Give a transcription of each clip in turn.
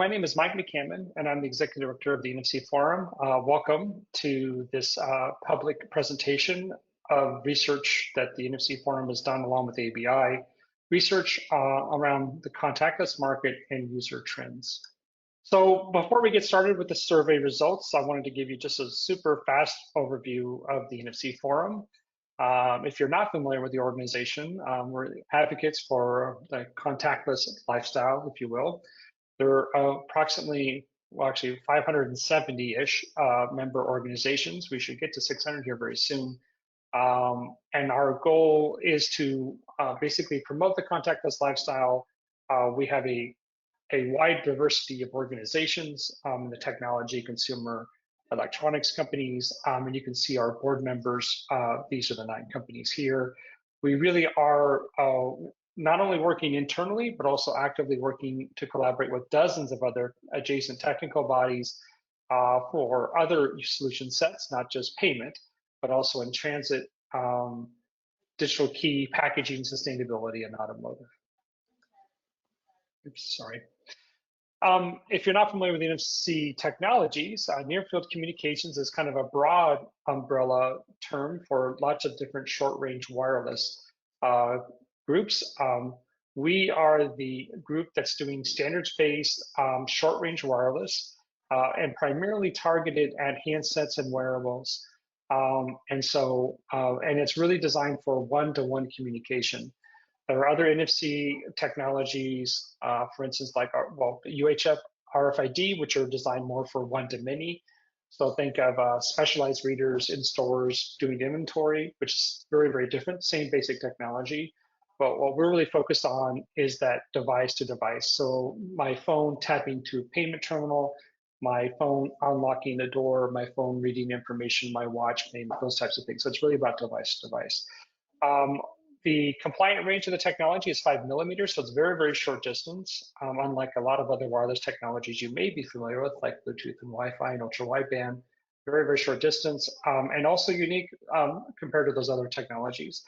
My name is Mike McCammon, and I'm the Executive Director of the NFC Forum. Welcome to this public presentation of research that the NFC Forum has done along with ABI, research around the contactless market and user trends. So before we get started with the survey results, I wanted to give you just a super fast overview of the NFC Forum. If you're not familiar with the organization, we're advocates for the contactless lifestyle, if you will. There are approximately, well, actually 570-ish member organizations. We should get to 600 here very soon. And our goal is to basically promote the contactless lifestyle. We have a wide diversity of organizations in the technology, consumer, electronics companies, and you can see our board members. These are the 9 companies here. We really are not only working internally, but also actively working to collaborate with dozens of other adjacent technical bodies for other solution sets, not just payment, but also in transit, digital key, packaging, sustainability, and automotive. Oops, sorry. If you're not familiar with NFC technologies, near-field communications is kind of a broad umbrella term for lots of different short-range wireless groups. We are the group that's doing standards-based short-range wireless and primarily targeted at handsets and wearables. And it's really designed for one-to-one communication. There are other NFC technologies, for instance, like UHF RFID, which are designed more for one-to-many. So think of specialized readers in stores doing inventory, which is very, very different, same basic technology. But what we're really focused on is that device to device. So my phone tapping to a payment terminal, my phone unlocking the door, my phone reading information, my watch payment, those types of things. So it's really about device to device. The compliant range of the technology is 5 millimeters, so it's very, very short distance, unlike a lot of other wireless technologies you may be familiar with, like Bluetooth and Wi-Fi and ultra-wideband, very, very short distance, and also unique compared to those other technologies,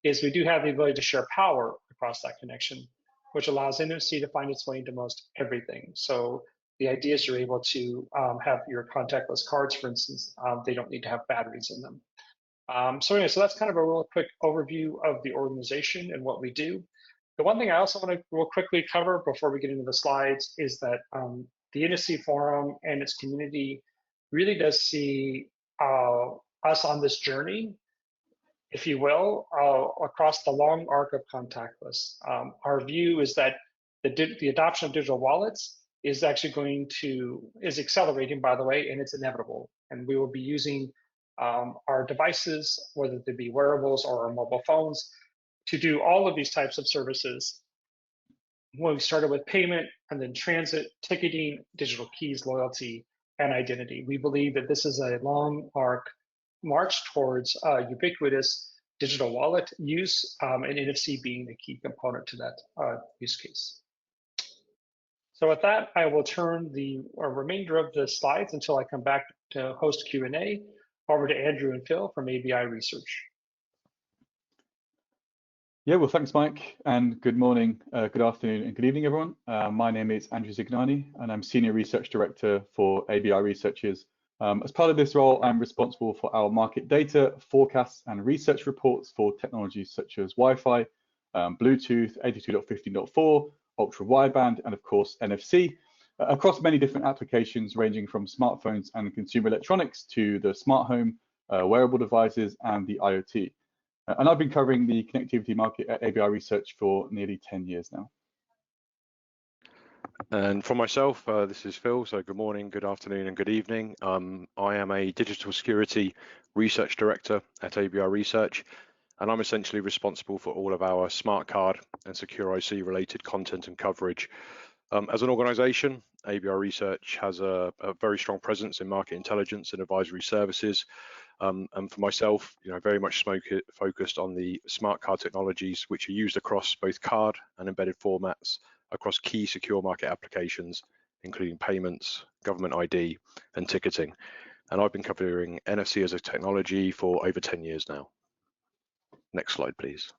is we do have the ability to share power across that connection, which allows NFC to find its way into most everything. So the idea is you're able to have your contactless cards, for instance, they don't need to have batteries in them. So that's kind of a real quick overview of the organization and what we do. The one thing I also want to real quickly cover before we get into the slides is that the NFC Forum and its community really does see us on this journey, if you will, across the long arc of contactless. Our view is that the adoption of digital wallets is actually is accelerating, by the way, and it's inevitable. And we will be using our devices, whether they be wearables or our mobile phones, to do all of these types of services. When we started with payment and then transit, ticketing, digital keys, loyalty, and identity. We believe that this is a long arc march towards ubiquitous digital wallet use, and NFC being a key component to that use case. So with that, I will turn the remainder of the slides until I come back to host Q&A over to Andrew and Phil from ABI Research. Yeah, well, thanks, Mike, and good morning, good afternoon, and good evening, everyone. My name is Andrew Zignani, and I'm Senior Research Director for ABI Researches. As part of this role, I'm responsible for our market data, forecasts, and research reports for technologies such as Wi-Fi, Bluetooth, 82.15.4, ultra-wideband, and of course, NFC, across many different applications ranging from smartphones and consumer electronics to the smart home, wearable devices, and the IoT. And I've been covering the connectivity market at ABI Research for nearly 10 years now. And for myself, this is Phil, so good morning, good afternoon, and good evening. I am a Digital Security Research Director at ABI Research, and I'm essentially responsible for all of our smart card and secure IC related content and coverage. As an organization, ABI Research has a very strong presence in market intelligence and advisory services. And for myself, very much focused on the smart card technologies, which are used across both card and embedded formats across key secure market applications, including payments, government ID, and ticketing. And I've been covering NFC as a technology for over 10 years now. Next slide, please.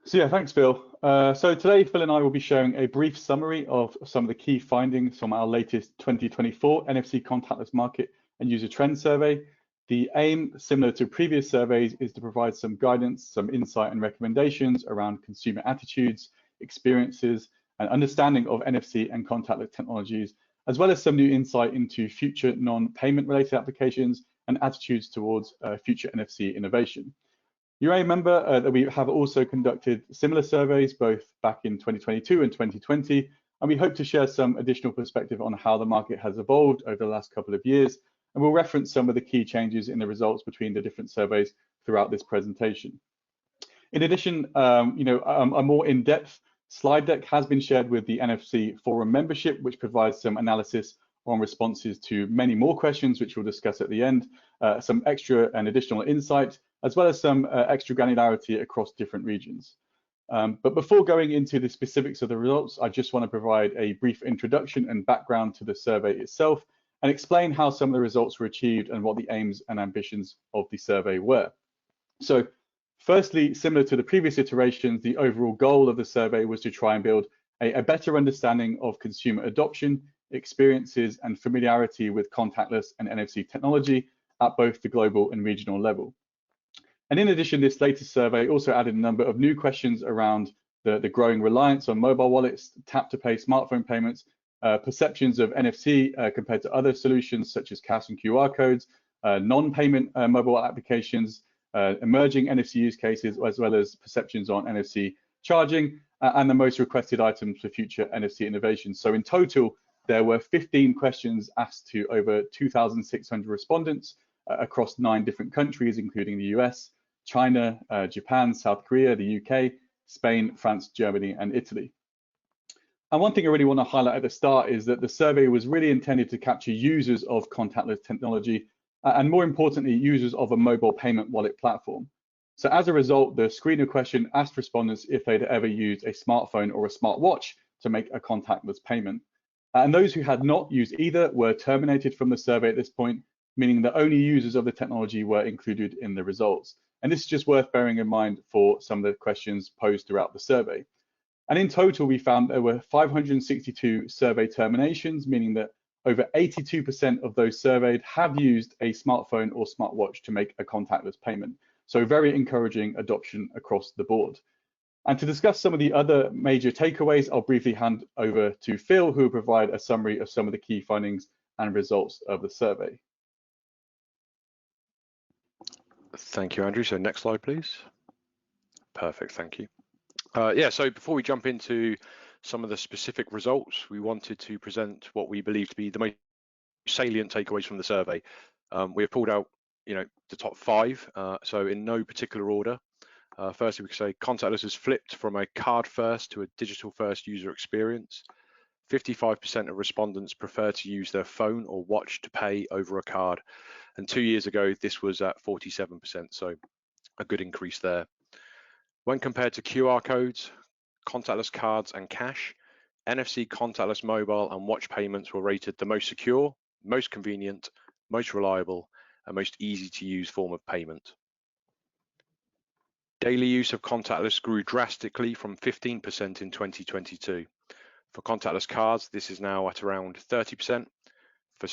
So yeah, thanks, Phil. So today, Phil and I will be sharing a brief summary of some of the key findings from our latest 2024 NFC contactless market and user trend survey. The aim, similar to previous surveys, is to provide some guidance, some insight and recommendations around consumer attitudes, experiences, and understanding of NFC and contactless technologies, as well as some new insight into future non-payment related applications and attitudes towards future NFC innovation. You may remember that we have also conducted similar surveys both back in 2022 and 2020, and we hope to share some additional perspective on how the market has evolved over the last couple of years, and we'll reference some of the key changes in the results between the different surveys throughout this presentation. In addition, a more in-depth slide deck has been shared with the NFC Forum membership, which provides some analysis on responses to many more questions, which we'll discuss at the end, some extra and additional insight, as well as some extra granularity across different regions. But before going into the specifics of the results, I just want to provide a brief introduction and background to the survey itself and explain how some of the results were achieved and what the aims and ambitions of the survey were. So firstly, similar to the previous iterations, the overall goal of the survey was to try and build a better understanding of consumer adoption, experiences, and familiarity with contactless and NFC technology at both the global and regional level. And in addition, this latest survey also added a number of new questions around the growing reliance on mobile wallets, tap-to-pay smartphone payments, perceptions of NFC compared to other solutions such as cash and QR codes, non-payment mobile applications, emerging NFC use cases, as well as perceptions on NFC charging, and the most requested items for future NFC innovations. So in total, there were 15 questions asked to over 2,600 respondents across 9 different countries, including the US, China, Japan, South Korea, the UK, Spain, France, Germany, and Italy. And one thing I really want to highlight at the start is that the survey was really intended to capture users of contactless technology, and more importantly, users of a mobile payment wallet platform. So as a result, the screener question asked respondents if they'd ever used a smartphone or a smartwatch to make a contactless payment. And those who had not used either were terminated from the survey at this point, meaning that only users of the technology were included in the results. And this is just worth bearing in mind for some of the questions posed throughout the survey. And in total, we found there were 562 survey terminations, meaning that over 82% of those surveyed have used a smartphone or smartwatch to make a contactless payment. So very encouraging adoption across the board. And to discuss some of the other major takeaways, I'll briefly hand over to Phil, who will provide a summary of some of the key findings and results of the survey. Thank you, Andrew. So next slide, please. Perfect, thank you. So before we jump into some of the specific results, we wanted to present what we believe to be the most salient takeaways from the survey. We have pulled out, the top 5. So in no particular order. Firstly, we could say contactless has flipped from a card-first to a digital-first user experience. 55% of respondents prefer to use their phone or watch to pay over a card. And 2 years ago, this was at 47%, so a good increase there. When compared to QR codes, contactless cards and cash, NFC contactless mobile and watch payments were rated the most secure, most convenient, most reliable, and most easy to use form of payment. Daily use of contactless grew drastically from 15% in 2022. For contactless cards, this is now at around 30%. For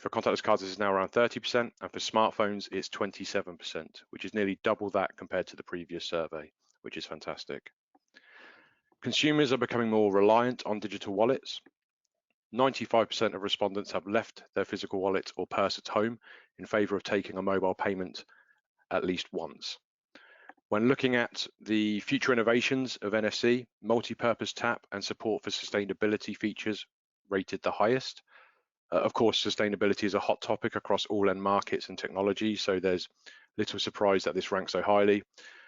contactless cards, this is now around 30%, and for smartphones, it's 27%, which is nearly double that compared to the previous survey, which is fantastic. Consumers are becoming more reliant on digital wallets. 95% of respondents have left their physical wallet or purse at home in favor of taking a mobile payment at least once. When looking at the future innovations of NFC, multi-purpose tap and support for sustainability features rated the highest. Of course, sustainability is a hot topic across all end markets and technology, so there's little surprise that this ranks so highly.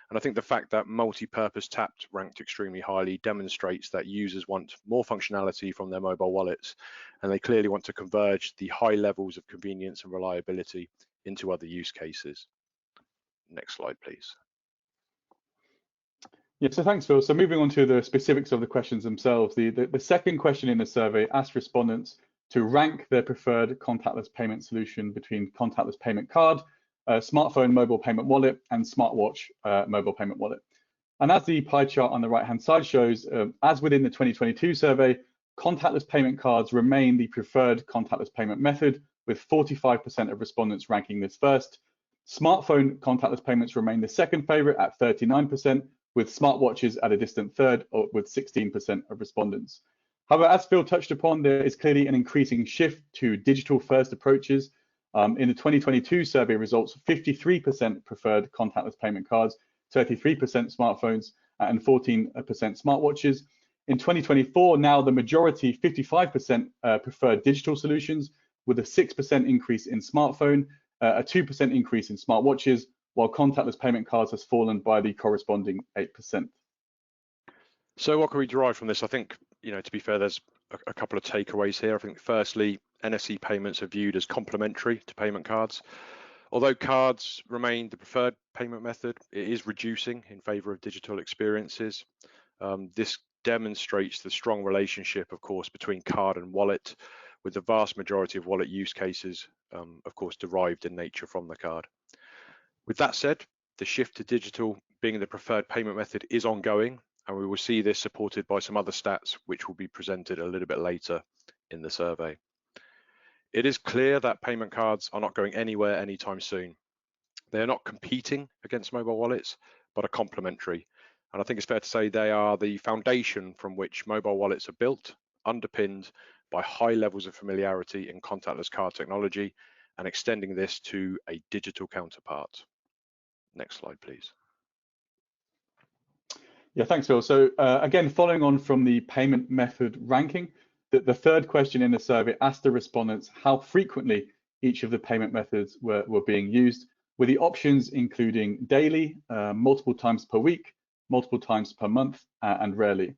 And I think the fact that multi-purpose tapped ranked extremely highly demonstrates that users want more functionality from their mobile wallets, and they clearly want to converge the high levels of convenience and reliability into other use cases. Next slide, please. Yeah, so thanks, Phil. So moving on to the specifics of the questions themselves, the second question in the survey asked respondents to rank their preferred contactless payment solution between contactless payment card, smartphone mobile payment wallet, and smartwatch mobile payment wallet. And as the pie chart on the right-hand side shows, as within the 2022 survey, contactless payment cards remain the preferred contactless payment method, with 45% of respondents ranking this first. Smartphone contactless payments remain the second favorite at 39%, with smartwatches at a distant third, or with 16% of respondents. However, as Phil touched upon, there is clearly an increasing shift to digital-first approaches. In the 2022 survey results, 53% preferred contactless payment cards, 33% smartphones, and 14% smartwatches. In 2024, now the majority, 55%, prefer digital solutions, with a 6% increase in smartphone, a 2% increase in smartwatches, while contactless payment cards has fallen by the corresponding 8%. So what can we derive from this? I think, to be fair, there's a couple of takeaways here. I think firstly, NFC payments are viewed as complementary to payment cards. Although cards remain the preferred payment method, it is reducing in favor of digital experiences. This demonstrates the strong relationship, of course, between card and wallet, with the vast majority of wallet use cases, of course, derived in nature from the card. With that said, the shift to digital being the preferred payment method is ongoing, and we will see this supported by some other stats, which will be presented a little bit later in the survey. It is clear that payment cards are not going anywhere anytime soon. They are not competing against mobile wallets, but are complementary. And I think it's fair to say they are the foundation from which mobile wallets are built, underpinned by high levels of familiarity in contactless card technology, and extending this to a digital counterpart. Next slide, please. Yeah, thanks, Phil. So again, following on from the payment method ranking, the third question in the survey asked the respondents how frequently each of the payment methods were being used, with the options including daily, multiple times per week, multiple times per month, and rarely.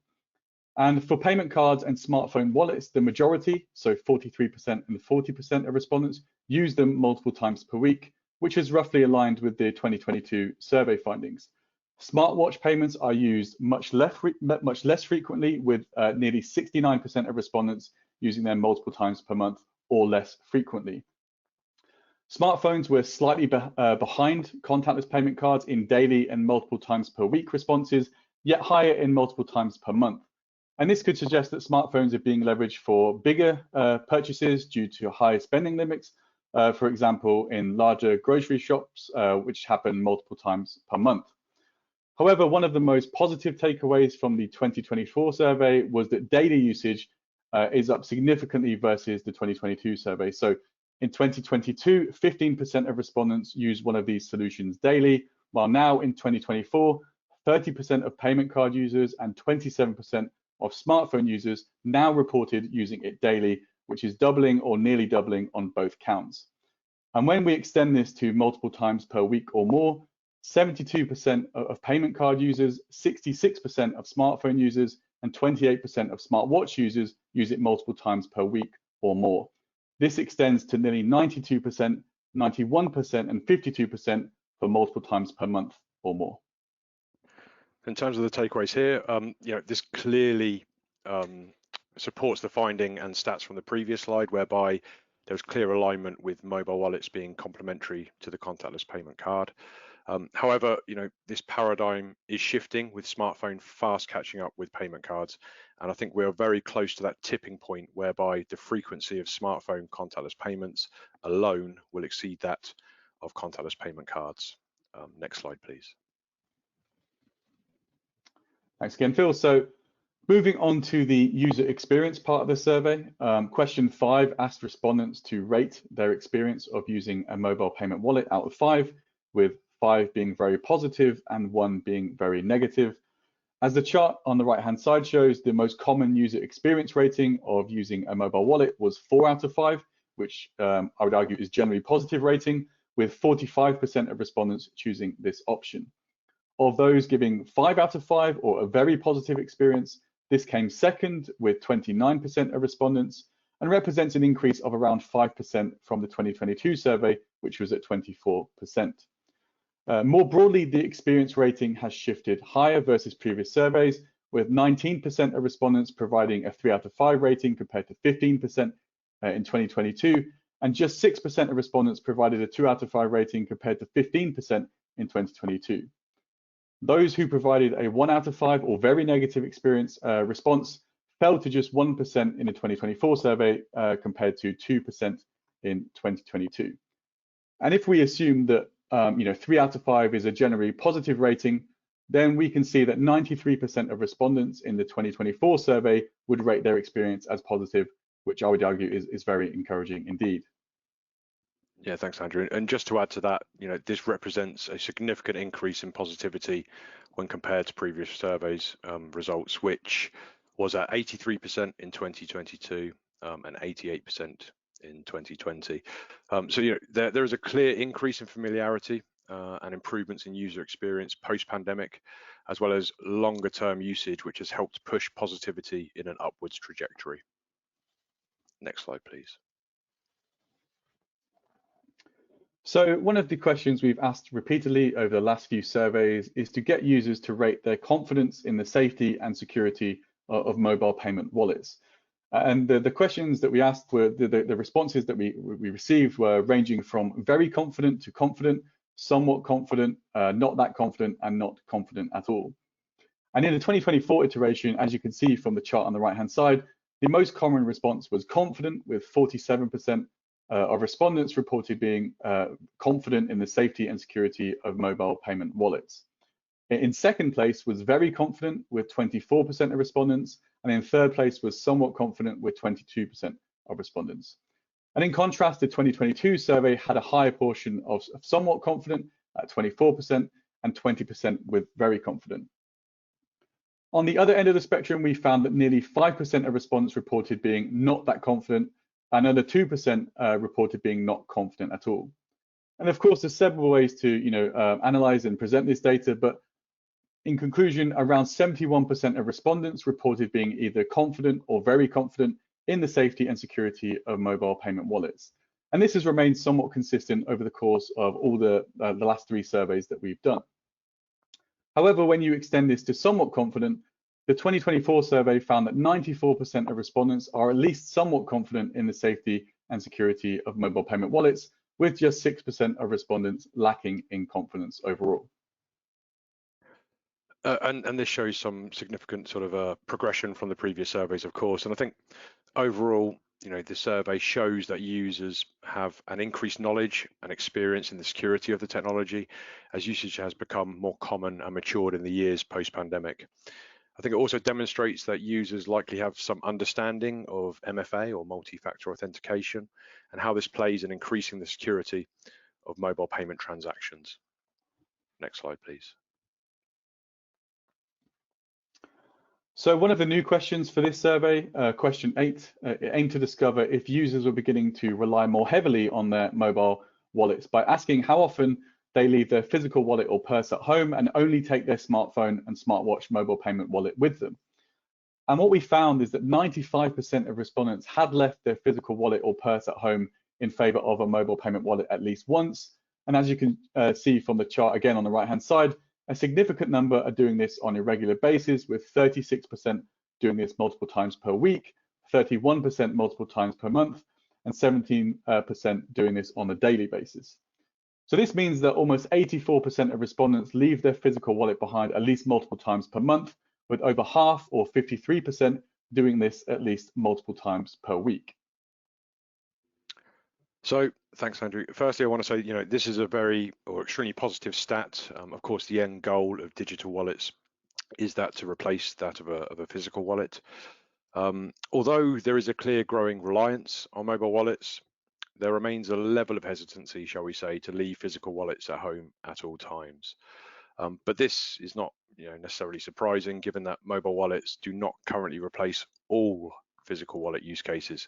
And for payment cards and smartphone wallets, the majority, so 43% and 40% of respondents, use them multiple times per week, which is roughly aligned with the 2022 survey findings. Smartwatch payments are used much less frequently, with nearly 69% of respondents using them multiple times per month or less frequently. Smartphones were slightly behind contactless payment cards in daily and multiple times per week responses, yet higher in multiple times per month. And this could suggest that smartphones are being leveraged for bigger purchases due to higher spending limits, for example, in larger grocery shops, which happen multiple times per month. However, one of the most positive takeaways from the 2024 survey was that daily usage is up significantly versus the 2022 survey. So in 2022, 15% of respondents used one of these solutions daily, while now in 2024, 30% of payment card users and 27% of smartphone users now reported using it daily, which is doubling or nearly doubling on both counts. And when we extend this to multiple times per week or more, 72% of payment card users, 66% of smartphone users, and 28% of smartwatch users use it multiple times per week or more. This extends to nearly 92%, 91%, and 52% for multiple times per month or more. In terms of the takeaways here, this clearly supports the finding and stats from the previous slide, whereby there was clear alignment with mobile wallets being complementary to the contactless payment card. However, this paradigm is shifting, with smartphone fast catching up with payment cards. And I think we're very close to that tipping point whereby the frequency of smartphone contactless payments alone will exceed that of contactless payment cards. Next slide, please. Thanks again, Phil. So moving on to the user experience part of the survey, question 5 asked respondents to rate their experience of using a mobile payment wallet out of 5, with 5 being very positive and 1 being very negative. As the chart on the right-hand side shows, the most common user experience rating of using a mobile wallet was 4 out of 5, which I would argue is generally positive rating, with 45% of respondents choosing this option. Of those giving 5 out of 5 or a very positive experience, this came second with 29% of respondents and represents an increase of around 5% from the 2022 survey, which was at 24%. More broadly, the experience rating has shifted higher versus previous surveys, with 19% of respondents providing a 3 out of 5 rating compared to 15% in 2022, and just 6% of respondents provided a 2 out of 5 rating compared to 15% in 2022. Those who provided a 1 out of 5 or very negative experience response fell to just 1% in the 2024 survey compared to 2% in 2022. And if we assume that 3 out of 5 is a generally positive rating, then we can see that 93% of respondents in the 2024 survey would rate their experience as positive, which I would argue is very encouraging indeed. Yeah, thanks, Andrew. And just to add to that, this represents a significant increase in positivity when compared to previous surveys results, which was at 83% in 2022 and 88% in 2020. So there is a clear increase in familiarity and improvements in user experience post-pandemic, as well as longer-term usage, which has helped push positivity in an upwards trajectory. Next slide, please. So one of the questions we've asked repeatedly over the last few surveys is to get users to rate their confidence in the safety and security of mobile payment wallets. And the questions that we asked were, the responses that we received were ranging from very confident to confident, somewhat confident, not that confident, and not confident at all. And in the 2024 iteration, as you can see from the chart on the right-hand side, the most common response was confident, with 47% of respondents reported being confident in the safety and security of mobile payment wallets. In second place was very confident, with 24% of respondents, and in third place was somewhat confident, with 22% of respondents. And in contrast, the 2022 survey had a higher portion of somewhat confident at 24% and 20% with very confident. On the other end of the spectrum, we found that nearly 5% of respondents reported being not that confident, and another 2% reported being not confident at all. And of course, there's several ways to analyze and present this data, but in conclusion, around 71% of respondents reported being either confident or very confident in the safety and security of mobile payment wallets. And this has remained somewhat consistent over the course of all the last 3 surveys that we've done. However, when you extend this to somewhat confident, the 2024 survey found that 94% of respondents are at least somewhat confident in the safety and security of mobile payment wallets, with just 6% of respondents lacking in confidence overall. And this shows some significant sort of progression from the previous surveys, of course. And I think overall, the survey shows that users have an increased knowledge and experience in the security of the technology as usage has become more common and matured in the years post-pandemic. I think it also demonstrates that users likely have some understanding of MFA or multi-factor authentication and how this plays in increasing the security of mobile payment transactions. Next slide, please. So one of the new questions for this survey, question 8, aimed to discover if users were beginning to rely more heavily on their mobile wallets by asking how often they leave their physical wallet or purse at home and only take their smartphone and smartwatch mobile payment wallet with them. And what we found is that 95% of respondents had left their physical wallet or purse at home in favor of a mobile payment wallet at least once. And as you can see from the chart again on the right-hand side, a significant number are doing this on a regular basis, with 36% doing this multiple times per week, 31% multiple times per month, and 17% doing this on a daily basis. So this means that almost 84% of respondents leave their physical wallet behind at least multiple times per month, with over half, or 53%, doing this at least multiple times per week. So thanks, Andrew. Firstly, I want to say, this is a very or extremely positive stat. Of course, the end goal of digital wallets is that to replace that of a physical wallet. Although there is a clear growing reliance on mobile wallets, there remains a level of hesitancy, shall we say, to leave physical wallets at home at all times. But this is not necessarily surprising, given that mobile wallets do not currently replace all physical wallet use cases.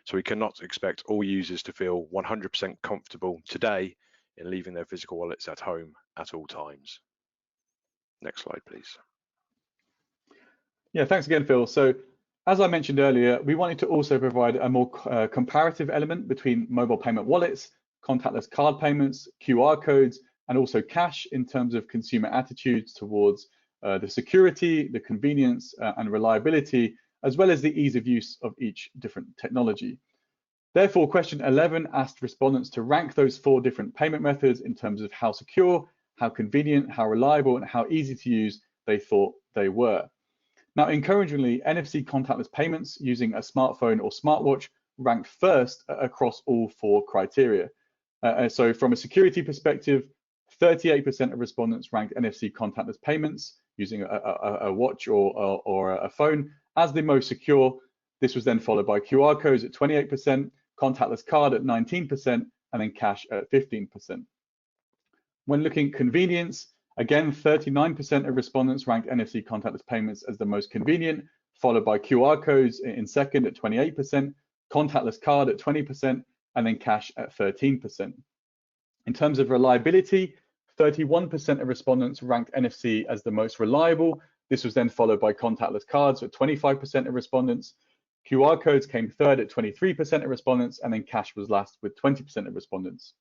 So we cannot expect all users to feel 100% comfortable today in leaving their physical wallets at home at all times. Next slide, please. Yeah, thanks again, Phil. So as I mentioned earlier, we wanted to also provide a more comparative element between mobile payment wallets, contactless card payments, QR codes, and also cash in terms of consumer attitudes towards the security, the convenience, and reliability, as well as the ease of use of each different technology. Therefore, question 11 asked respondents to rank those 4 different payment methods in terms of how secure, how convenient, how reliable, and how easy to use they thought they were. Now, encouragingly, NFC contactless payments using a smartphone or smartwatch ranked first across all 4 criteria. So from a security perspective, 38% of respondents ranked NFC contactless payments using a watch or a phone as the most secure. This was then followed by QR codes at 28%, contactless card at 19%, and then cash at 15%. When looking at convenience, again, 39% of respondents ranked NFC contactless payments as the most convenient, followed by QR codes in second at 28%, contactless card at 20%, and then cash at 13%. In terms of reliability, 31% of respondents ranked NFC as the most reliable. This was then followed by contactless cards at 25% of respondents. QR codes came third at 23% of respondents, and then cash was last with 20% of respondents.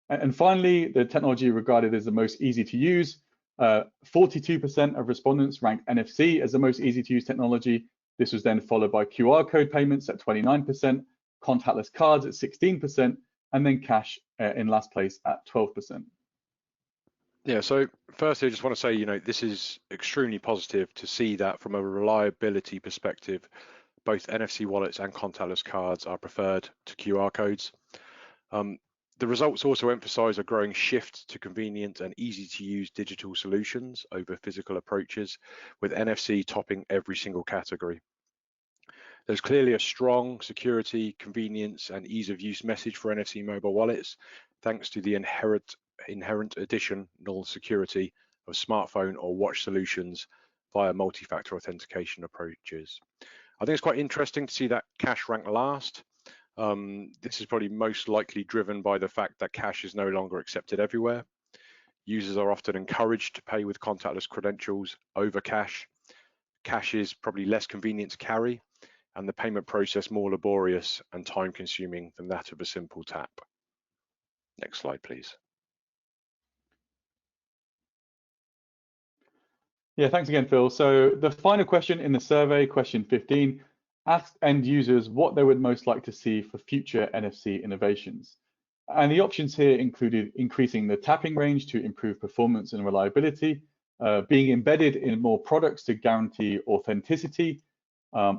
And finally, the technology regarded as the most easy to use. 42% of respondents ranked NFC as the most easy to use technology. This was then followed by QR code payments at 29%, contactless cards at 16%, and then cash in last place at 12%. Yeah, so firstly, I just want to say, this is extremely positive to see that from a reliability perspective, both NFC wallets and contactless cards are preferred to QR codes. The results also emphasize a growing shift to convenient and easy to use digital solutions over physical approaches, with NFC topping every single category. There's clearly a strong security, convenience, and ease of use message for NFC mobile wallets, thanks to the inherent additional security of smartphone or watch solutions via multi-factor authentication approaches. I think it's quite interesting to see that cash rank last. This is probably most likely driven by the fact that cash is no longer accepted everywhere. Users are often encouraged to pay with contactless credentials over cash. Cash is probably less convenient to carry, and the payment process more laborious and time-consuming than that of a simple tap. Next slide, please. Yeah, thanks again, Phil. So the final question in the survey, question 15, asked end users what they would most like to see for future NFC innovations. And the options here included increasing the tapping range to improve performance and reliability, being embedded in more products to guarantee authenticity,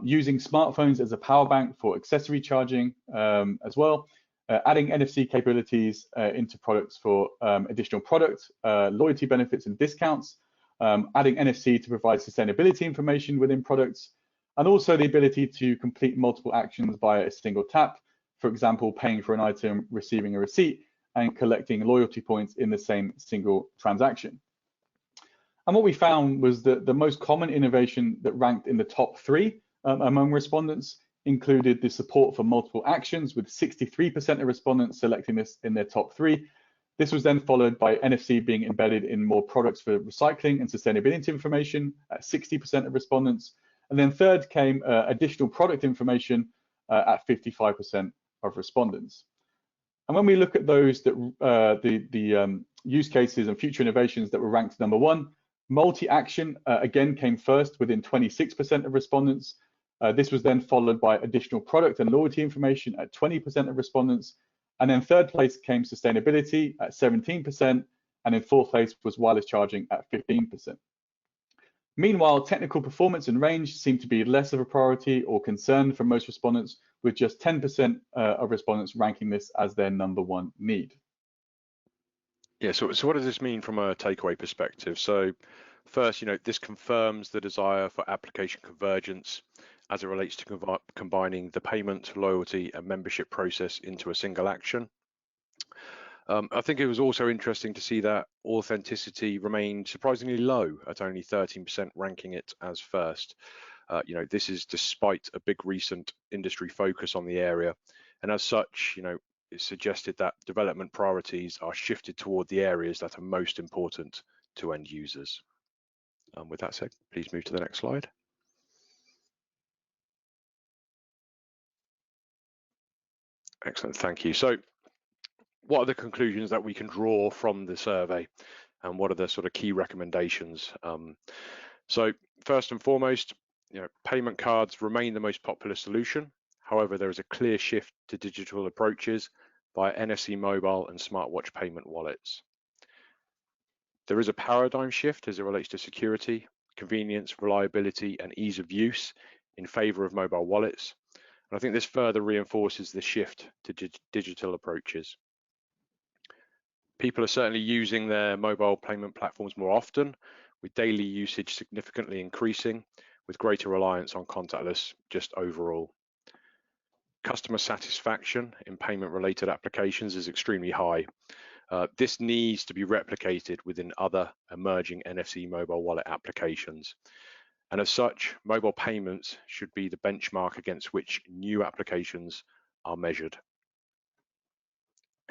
using smartphones as a power bank for accessory charging as well, adding NFC capabilities into products for additional product, loyalty benefits and discounts, adding NFC to provide sustainability information within products, and also the ability to complete multiple actions via a single tap, for example, paying for an item, receiving a receipt, and collecting loyalty points in the same single transaction. And what we found was that the most common innovation that ranked in the top 3 among respondents included the support for multiple actions, with 63% of respondents selecting this in their top 3. This was then followed by NFC being embedded in more products for recycling and sustainability information at 60% of respondents. And then third came additional product information at 55% of respondents. And when we look at those that the use cases and future innovations that were ranked number 1, multi-action again came first within 26% of respondents. This was then followed by additional product and loyalty information at 20% of respondents. And then third place came sustainability at 17%, and in fourth place was wireless charging at 15%. Meanwhile, technical performance and range seemed to be less of a priority or concern for most respondents, with just 10% of respondents ranking this as their number 1 need. Yeah, so what does this mean from a takeaway perspective? So first, this confirms the desire for application convergence as it relates to combining the payment, loyalty, and membership process into a single action. I think it was also interesting to see that authenticity remained surprisingly low at only 13%, ranking it as first. This is despite a big recent industry focus on the area, and as such, it suggested that development priorities are shifted toward the areas that are most important to end users. With that said, please move to the next slide. Excellent, thank you. So what are the conclusions that we can draw from the survey, and what are the sort of key recommendations? So first and foremost, payment cards remain the most popular solution. However, there is a clear shift to digital approaches by NFC mobile and smartwatch payment wallets. There is a paradigm shift as it relates to security, convenience, reliability, and ease of use in favor of mobile wallets. And I think this further reinforces the shift to digital approaches. People are certainly using their mobile payment platforms more often, with daily usage significantly increasing, with greater reliance on contactless just overall. Customer satisfaction in payment-related applications is extremely high. This needs to be replicated within other emerging NFC mobile wallet applications. And as such, mobile payments should be the benchmark against which new applications are measured.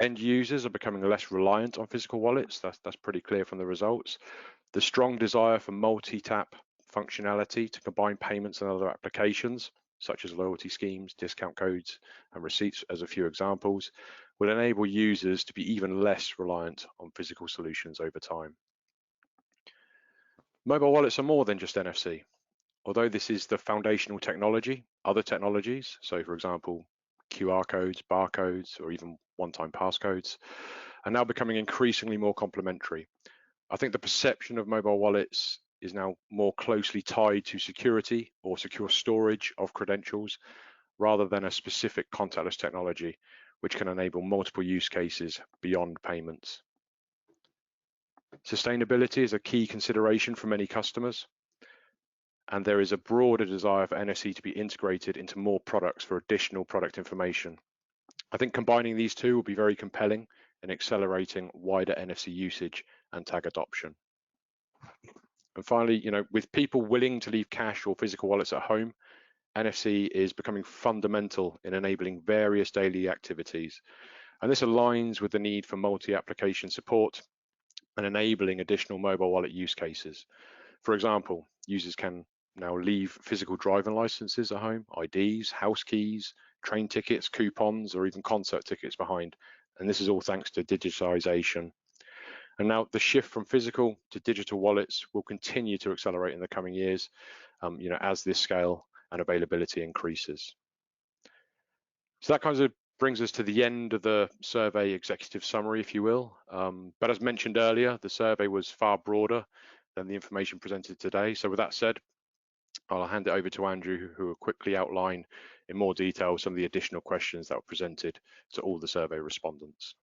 End users are becoming less reliant on physical wallets. That's pretty clear from the results. The strong desire for multi-tap functionality to combine payments and other applications, such as loyalty schemes, discount codes, and receipts as a few examples, will enable users to be even less reliant on physical solutions over time. Mobile wallets are more than just NFC. Although this is the foundational technology, other technologies, so for example, QR codes, barcodes, or even one-time passcodes, are now becoming increasingly more complementary. I think the perception of mobile wallets is now more closely tied to security or secure storage of credentials rather than a specific contactless technology, which can enable multiple use cases beyond payments. Sustainability is a key consideration for many customers, and there is a broader desire for NFC to be integrated into more products for additional product information. I think combining these two will be very compelling in accelerating wider NFC usage and tag adoption. And finally, with people willing to leave cash or physical wallets at home, NFC is becoming fundamental in enabling various daily activities. And this aligns with the need for multi-application support and enabling additional mobile wallet use cases. For example, users can now leave physical driving licenses at home, IDs, house keys, train tickets, coupons, or even concert tickets behind. And this is all thanks to digitization. And now the shift from physical to digital wallets will continue to accelerate in the coming years, as this scale and availability increases. So that kind of brings us to the end of the survey executive summary, if you will. But as mentioned earlier, the survey was far broader than the information presented today. So with that said, I'll hand it over to Andrew, who will quickly outline in more detail some of the additional questions that were presented to all the survey respondents.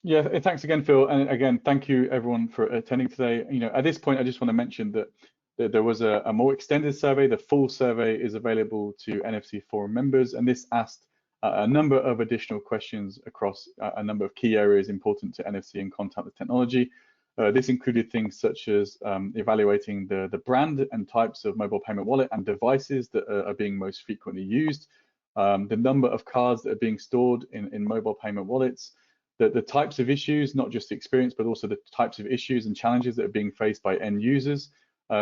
Yeah, thanks again, Phil. And again, thank you everyone for attending today. At this point, I just want to mention that there was a more extended survey. The full survey is available to NFC Forum members, and this asked a number of additional questions across a number of key areas important to NFC and contactless technology. This included things such as evaluating the brand and types of mobile payment wallet and devices that are being most frequently used, the number of cards that are being stored in mobile payment wallets, the types of issues, not just the experience, but also the types of issues and challenges that are being faced by end users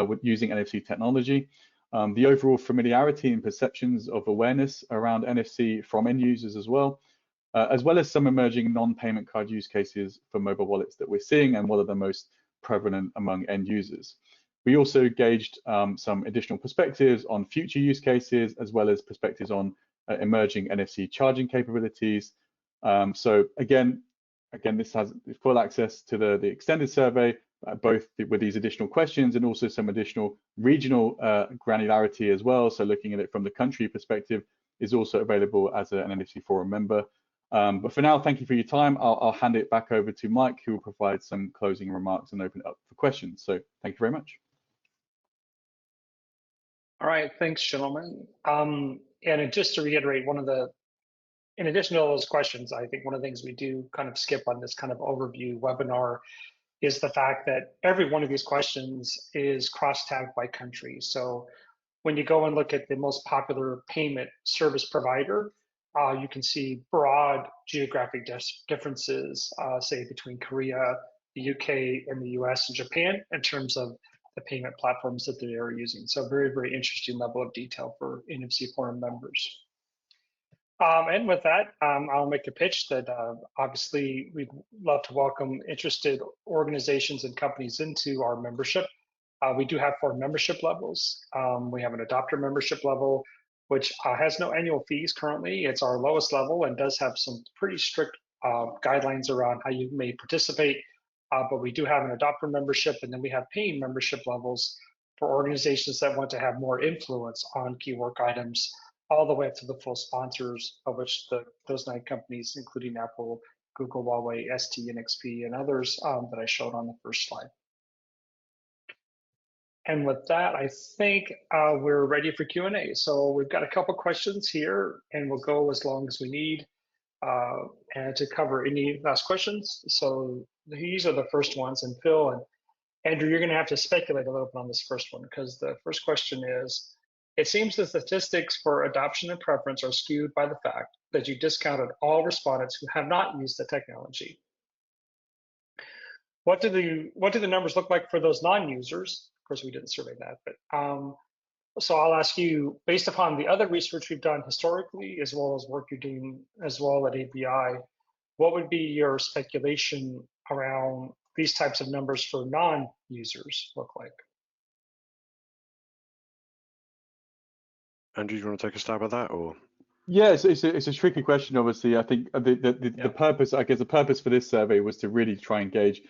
with using NFC technology, the overall familiarity and perceptions of awareness around NFC from end users as well as some emerging non-payment card use cases for mobile wallets that we're seeing and what are the most prevalent among end users. We also gauged some additional perspectives on future use cases, as well as perspectives on emerging NFC charging capabilities. So again, this has full access to the extended survey, both with these additional questions and also some additional regional granularity as well. So looking at it from the country perspective is also available as an NFC Forum member. But for now, thank you for your time. I'll hand it back over to Mike, who will provide some closing remarks and open it up for questions. So thank you very much. All right, thanks, gentlemen. And just to reiterate, in addition to all those questions, I think one of the things we do kind of skip on this kind of overview webinar is the fact that every one of these questions is cross-tagged by country. So when you go and look at the most popular payment service provider, you can see broad geographic differences, say between Korea, the UK, and the US and Japan in terms of the payment platforms that they are using. So very, very interesting level of detail for NFC Forum members. And with that, I'll make a pitch that obviously we'd love to welcome interested organizations and companies into our membership. We do have 4 membership levels. We have an adopter membership level, which has no annual fees currently. It's our lowest level and does have some pretty strict guidelines around how you may participate. but we do have an adopter membership, and then we have paying membership levels for organizations that want to have more influence on key work items, all the way up to the full sponsors, of which those 9 companies, including Apple, Google, Huawei, ST, NXP, and others that I showed on the first slide. And with that, I think we're ready for Q&A. So we've got a couple questions here, and we'll go as long as we need and to cover any last questions. So these are the first ones. And Phil and Andrew, you're going to have to speculate a little bit on this first one, because the first question is, it seems the statistics for adoption and preference are skewed by the fact that you discounted all respondents who have not used the technology. What do the numbers look like for those non-users? Of course, we didn't survey that, but so I'll ask you, based upon the other research we've done historically, as well as work you're doing as well at ABI, what would be your speculation around these types of numbers for non-users look like? Andrew, do you want to take a stab at that, or? Yeah, it's a tricky question. Obviously, I think the purpose, I guess, the purpose for this survey was to really try and engage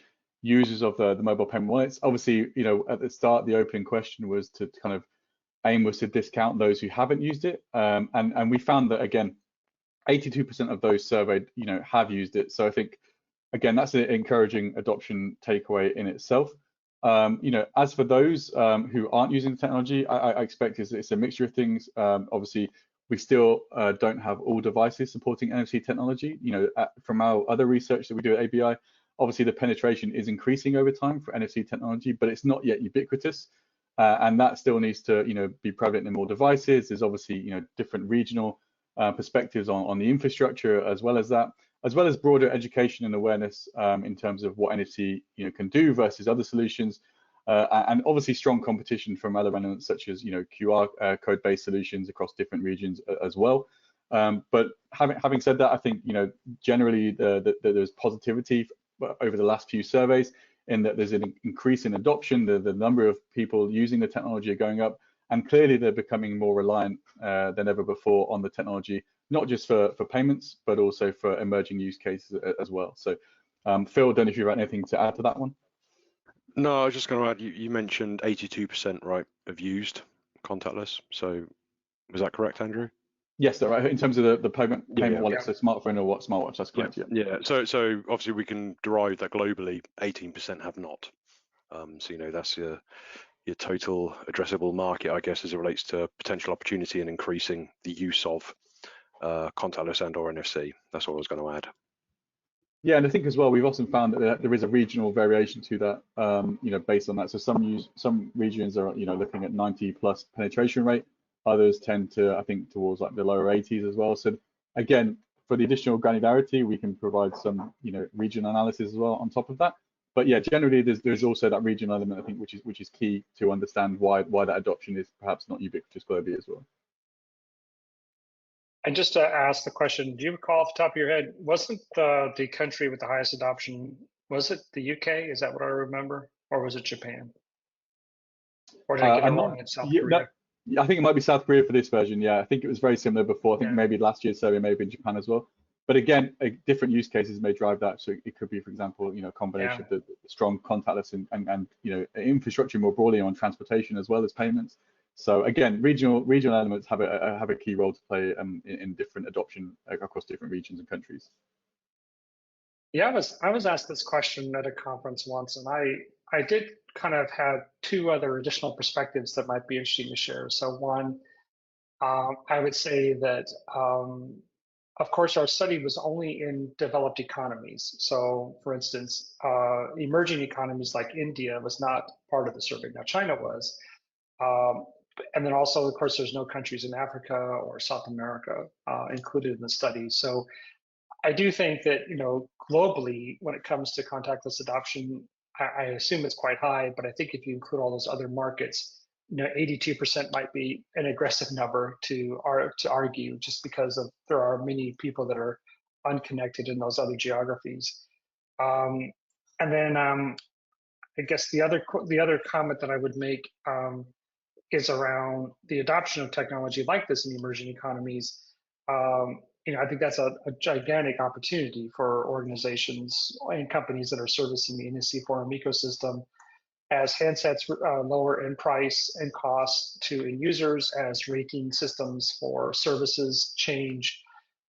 users of the mobile payment wallets. Obviously, you know, at the start, the opening question was to kind of aim was to discount those who haven't used it, and we found that again, 82% of those surveyed, you know, have used it. So I think again, that's an encouraging adoption takeaway in itself. You know, as for those who aren't using the technology, I expect it's a mixture of things. Obviously, we still don't have all devices supporting NFC technology. You know, from our other research that we do at ABI, obviously the penetration is increasing over time for NFC technology, but it's not yet ubiquitous, and that still needs to, you know, be prevalent in more devices. There's obviously, you know, different regional perspectives on the infrastructure, as well as broader education and awareness in terms of what NFC, you know, can do versus other solutions, and obviously strong competition from other elements such as, you know, QR code-based solutions across different regions as well. But having said that, I think, you know, generally there's positivity over the last few surveys in that there's an increase in adoption. The number of people using the technology are going up, and clearly they're becoming more reliant than ever before on the technology, not just for payments, but also for emerging use cases as well. So Phil, don't know if you've got anything to add to that one. No, I was just going to add, you mentioned 82%, right, have used contactless. So was that correct, Andrew? Yes, right. In terms of the payment wallet, so smartphone or smartwatch, that's correct. Yeah. So obviously we can derive that globally 18% have not. So, you know, that's your total addressable market, I guess, as it relates to potential opportunity and increasing the use of contactless and or NFC. That's what I was going to add. Yeah, and I think as well, we've often found that there is a regional variation to that, you know, based on that. So some regions are, you know, looking at 90+ penetration rate. Others tend to, I think, towards like the lower 80s as well. So again, for the additional granularity, we can provide some, you know, regional analysis as well on top of that. But yeah, generally there's also that regional element, I think, which is key to understand why that adoption is perhaps not ubiquitous globally as well. And just to ask the question, do you recall off the top of your head, wasn't the country with the highest adoption, was it the UK? Is that what I remember? Or was it Japan? Or did I get it wrong in South Korea? I think it might be South Korea for this version. Yeah, I think it was very similar before. I think maybe last year's survey may have been Japan as well. But again, different use cases may drive that. So it could be, for example, you know, a combination of the strong contactless and you know, infrastructure more broadly on transportation as well as payments. So again, regional elements have a key role to play in different adoption across different regions and countries. Yeah, I was asked this question at a conference once, and I did kind of have 2 other additional perspectives that might be interesting to share. So one, I would say that, of course, our study was only in developed economies. So for instance, emerging economies like India was not part of the survey. Now China was. And then also, of course, there's no countries in Africa or South America included in the study. So I do think that, you know, globally, when it comes to contactless adoption, I assume it's quite high, but I think if you include all those other markets, you know, 82% might be an aggressive number to argue, just because there are many people that are unconnected in those other geographies. And then I guess the other comment that I would make is around the adoption of technology like this in emerging economies. I think that's a gigantic opportunity for organizations and companies that are servicing the NFC Forum ecosystem. As handsets lower in price and cost to end users, as rating systems for services change,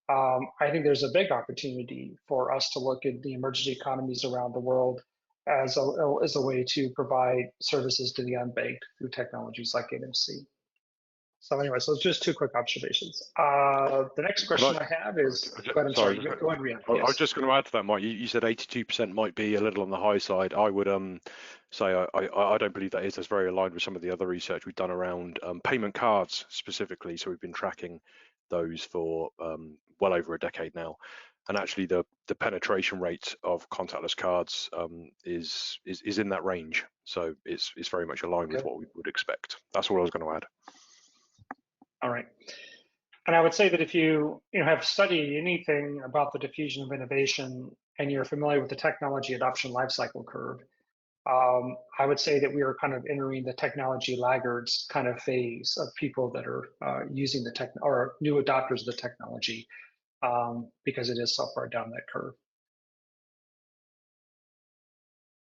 I think there's a big opportunity for us to look at the emerging economies around the world as a way to provide services to the unbanked through technologies like NFC. So anyway, so just two quick observations. The next question I have is, go ahead, sorry, go ahead, Rian. I Yes. was just going to add to that, Mike. You said 82% might be a little on the high side. I would say I don't believe that is. That's very aligned with some of the other research we've done around payment cards specifically. So we've been tracking those for well over a decade now. And actually the penetration rate of contactless cards is in that range. So it's very much aligned with what we would expect. That's all I was going to add. All right. And I would say that if you have studied anything about the diffusion of innovation and you're familiar with the technology adoption lifecycle curve, I would say that we are kind of entering the technology laggards kind of phase of people that are using the tech or new adopters of the technology because it is so far down that curve.